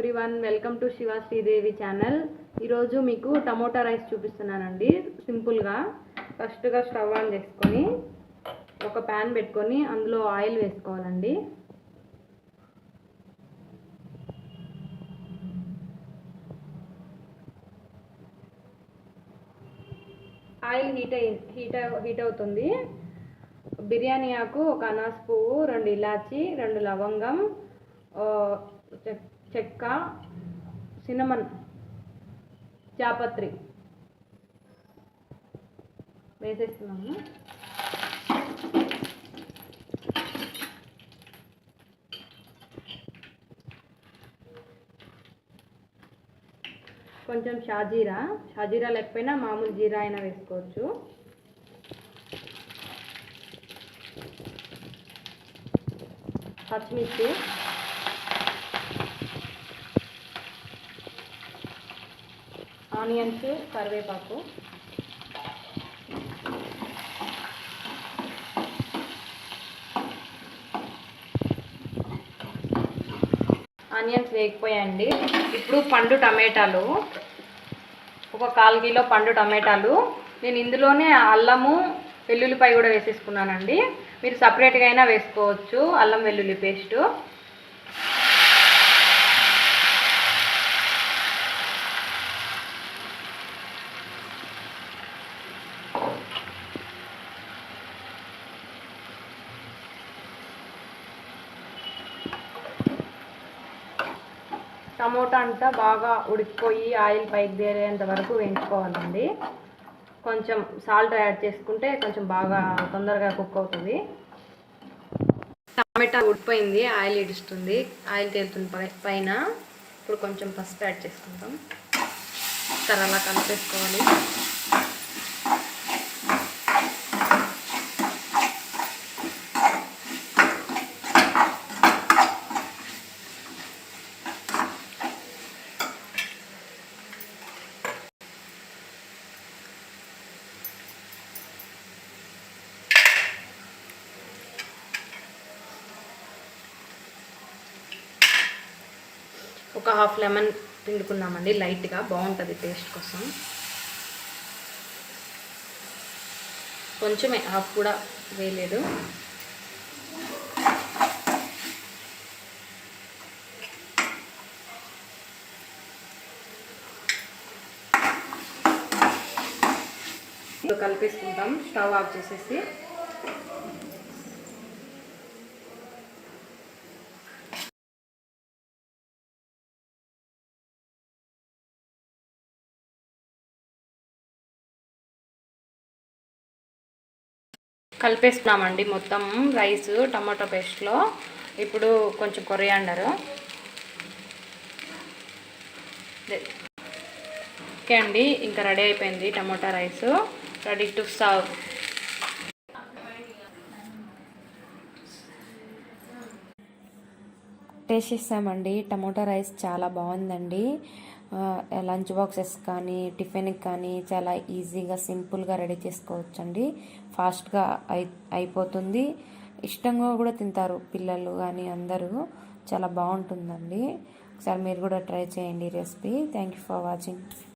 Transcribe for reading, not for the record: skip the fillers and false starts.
Everyone, welcome to Shiva Sridevi channel. ఈరోజు మీకు tomato rice చూపిస్తున్నానండి. సింపుల్గా ఫస్ట్గా స్టవ్ ఆన్ చేసుకొని ఒక ప్యాన్ పెట్టుకొని అందులో ఆయిల్ వేసుకోవాలండి. ఆయిల్ హీట్ అవుతుంది. బిర్యానీ ఆకు, ఒక అనాస్ పువ్వు, 2 ఇలాచి, 2 లవంగం, చెక్క, సినమన్, జాపత్రి వేసేస్తున్నాము. కొంచెం షాజీరా లేకపోయినా మామూలు జీరా అయినా వేసుకోవచ్చు. పచ్చిమిర్చి, ఆనియన్స్, కరివేపాకు, ఆనియన్స్ వేగిపోయాయండి. ఇప్పుడు పండు టమాటాలు, ఒక 1/4 కిలో పండు టమాటాలు. నేను ఇందులోనే అల్లము వెల్లుల్లిపాయ కూడా వేసేసుకున్నానండి. మీరు సపరేట్గా అయినా వేసుకోవచ్చు అల్లం వెల్లుల్లి పేస్టు. టమోటా అంతా బాగా ఉడికిపోయి ఆయిల్ పైకి తేలేంత వరకు వేయించుకోవాలండి. కొంచెం సాల్ట్ యాడ్ చేసుకుంటే కొంచెం బాగా తొందరగా కుక్ అవుతుంది. టమాటా ఉడికిపోయింది, ఆయిల్ ఇడుస్తుంది, ఆయిల్ తేలుతుంది పైన. ఇప్పుడు కొంచెం పసుపు యాడ్ చేసుకుంటాం. సరే, అలా కలిపేసుకోవాలి. ఒక 1/2 లెమన్ పిండుకుందామండి, లైట్గా బాగుంటుంది టేస్ట్ కోసం. కొంచెమే, 1/2 కూడా వేయలేదు. కలిపేసుకుంటాం స్టవ్ ఆఫ్ చేసేసి. కలిపేస్తున్నామండి మొత్తం రైస్ టమాటో పేస్ట్లో. ఇప్పుడు కొంచెం కొరియాండరు. ఓకే అండి, ఇంకా రెడీ అయిపోయింది tomato rice. Ready to serve. Taste చేస్తామండి. టమోటా రైస్ చాలా బాగుందండి. లంచ్ బాక్సెస్ కానీ టిఫిన్కి కానీ చాలా ఈజీగా సింపుల్గా రెడీ చేసుకోవచ్చండి. ఫాస్ట్గా అయిపోతుంది. ఇష్టంగా కూడా తింటారు పిల్లలు కానీ అందరూ. చాలా బాగుంటుందండి. ఒకసారి మీరు కూడా ట్రై చేయండి recipe. Thank you for watching.